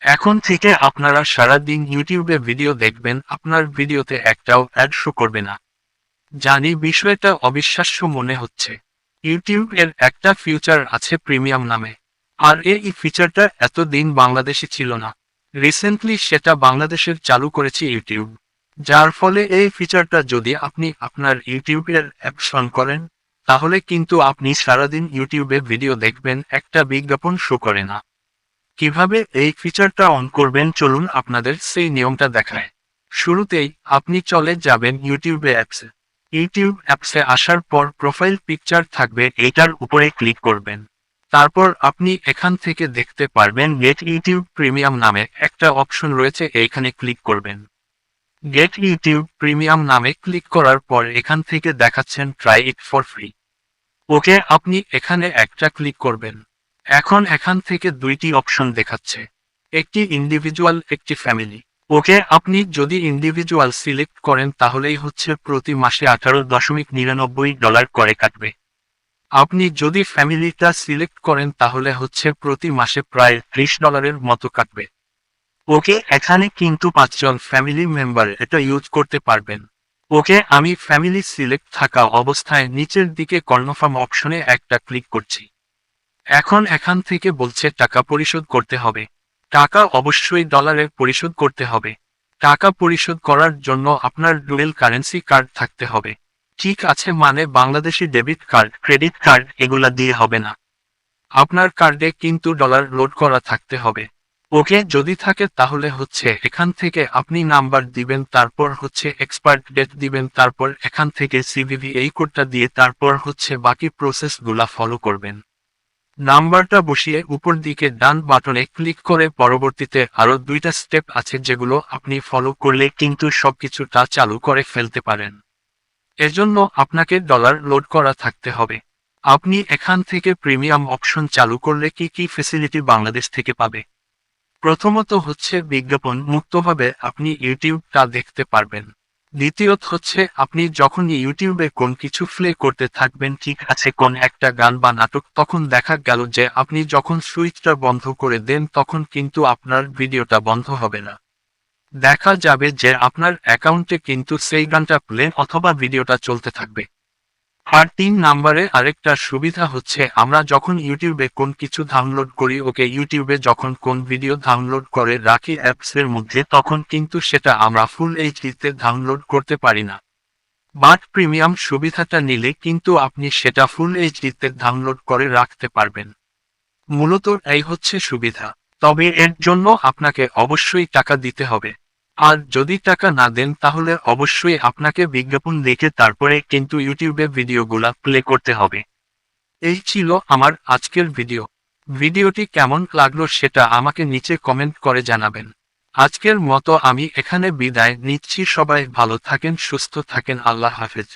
এখন থেকে আপনারা সারাদিন ইউটিউবে ভিডিও দেখবেন, আপনার ভিডিওতে একটাও অ্যাড শো করবে না। জানি বিষয়টা অবিশ্বাস্য মনে হচ্ছে। ইউটিউব এর একটা ফিচার আছে প্রিমিয়াম নামে। আর এই ফিচারটা এতদিন বাংলাদেশে ছিল না। রিসেন্টলি সেটা বাংলাদেশের চালু করেছে ইউটিউব। যার ফলে এই ফিচারটা যদি আপনি আপনার ইউটিউবের অ্যাপ অন করেন, তাহলে কিন্তু আপনি সারাদিন ইউটিউবে ভিডিও দেখবেন, একটা বিজ্ঞাপন শো করে না। কিভাবে এই ফিচারটা অন করবেন চলুন আপনাদের সেই নিয়মটা দেখায়। শুরুতেই আপনি চলে যাবেন ইউটিউবে অ্যাপসে। ইউটিউব অ্যাপসে আসার পর প্রোফাইল পিকচার থাকবে, এটার উপরে ক্লিক করবেন। তারপর আপনি এখান থেকে দেখতে পারবেন গেট ইউটিউব প্রিমিয়াম নামে একটা অপশন রয়েছে, এইখানে ক্লিক করবেন। গেট ইউটিউব প্রিমিয়াম নামে ক্লিক করার পর এখান থেকে দেখাচ্ছেন ট্রাই ইট ফর ফ্রি। ওকে, আপনি এখানে একটা ক্লিক করবেন। এখন এখান থেকে দুইটি অপশন দেখাচ্ছে, একটি ইন্ডিভিজুয়াল, একটি ফ্যামিলি। ওকে, আপনি যদি ইন্ডিভিজুয়াল সিলেক্ট করেন তাহলেই হচ্ছে প্রতি মাসে $18.99 করে কাটবে। আপনি যদি ফ্যামিলিটা সিলেক্ট করেন তাহলে হচ্ছে প্রতি মাসে প্রায় $30 মতো কাটবে। ওকে, এখানে কিন্তু 5 জন ফ্যামিলি মেম্বার এটা ইউজ করতে পারবেন। ওকে, আমি ফ্যামিলি সিলেক্ট থাকা অবস্থায় নিচের দিকে কনফার্ম অপশনে একটা ক্লিক করছি। এখন এখান থেকে বলছে টাকা পরিশোধ করতে হবে। টাকা অবশ্যই ডলারে পরিশোধ করতে হবে। টাকা পরিশোধ করার জন্য আপনার ডুয়েল কারেন্সি কার্ড থাকতে হবে। ঠিক আছে, মানে Bangladeshi debit card, credit card এগুলা দিয়ে হবে না। আপনার কার্ডে কিন্তু ডলার লোড করা থাকতে হবে। ওকে, যদি থাকে তাহলে হচ্ছে এখান থেকে আপনি নাম্বার দিবেন, তারপর হচ্ছে এক্সপায়ার ডেট দিবেন, তারপর এখান থেকে সিভিভি এই কোডটা দিয়ে তারপর হচ্ছে বাকি প্রসেসগুলা ফলো করবেন। নাম্বারটা বসিয়ে উপর দিকে ডান বাটনে ক্লিক করে পরবর্তীতে আরো দুইটা স্টেপ আছে যেগুলো আপনি ফলো করলে কিন্তু সবকিছুটা চালু করে ফেলতে পারেন। এজন্য আপনাকে ডলার লোড করা থাকতে হবে। আপনি এখান থেকে প্রিমিয়াম অপশন চালু করলে কি কি ফেসিলিটি বাংলাদেশ থেকে পাবে? প্রথমত হচ্ছে বিজ্ঞাপন মুক্তভাবে আপনি ইউটিউবটা দেখতে পারবেন। দ্বিতীয়ত হচ্ছে আপনি যখন ইউটিউবে কোন কিছু প্লে করতে থাকবেন, ঠিক আছে কোন একটা গান বা নাটক, তখন দেখা গেল যে আপনি যখন সুইচটা বন্ধ করে দেন তখন কিন্তু আপনার ভিডিওটা বন্ধ হবে না। দেখা যাবে যে আপনার অ্যাকাউন্টে কিন্তু সেই গানটা প্লে অথবা ভিডিওটা চলতে থাকবে। আর 3 নম্বরে আরেকটা সুবিধা হচ্ছে আমরা যখন ইউটিউবে কোন কিছু ডাউনলোড করি, ওকে ইউটিউবে যখন কোন ভিডিও ডাউনলোড করে রাখি অ্যাপসের মধ্যে, তখন কিন্তু সেটা আমরা ফুল এইচডিতে ডাউনলোড করতে পারি না। বাট প্রিমিয়াম সুবিধাটা নিলে কিন্তু আপনি সেটা ফুল এইচডিতে ডাউনলোড করে রাখতে পারবেন। মূলত এই হচ্ছে সুবিধা। তবে এর জন্য আপনাকে অবশ্যই টাকা দিতে হবে। আর যদি টাকা না দেন তাহলে অবশ্যই আপনাকে বিজ্ঞাপন দেখে তারপরে কিন্তু ইউটিউবে ভিডিওগুলা প্লে করতে হবে। এই ছিল আমার আজকের ভিডিও। ভিডিওটি কেমন লাগলো সেটা আমাকে নিচে কমেন্ট করে জানাবেন। আজকের মতো আমি এখানে বিদায় নিচ্ছি, সবাই ভালো থাকেন, সুস্থ থাকেন, আল্লাহ হাফেজ।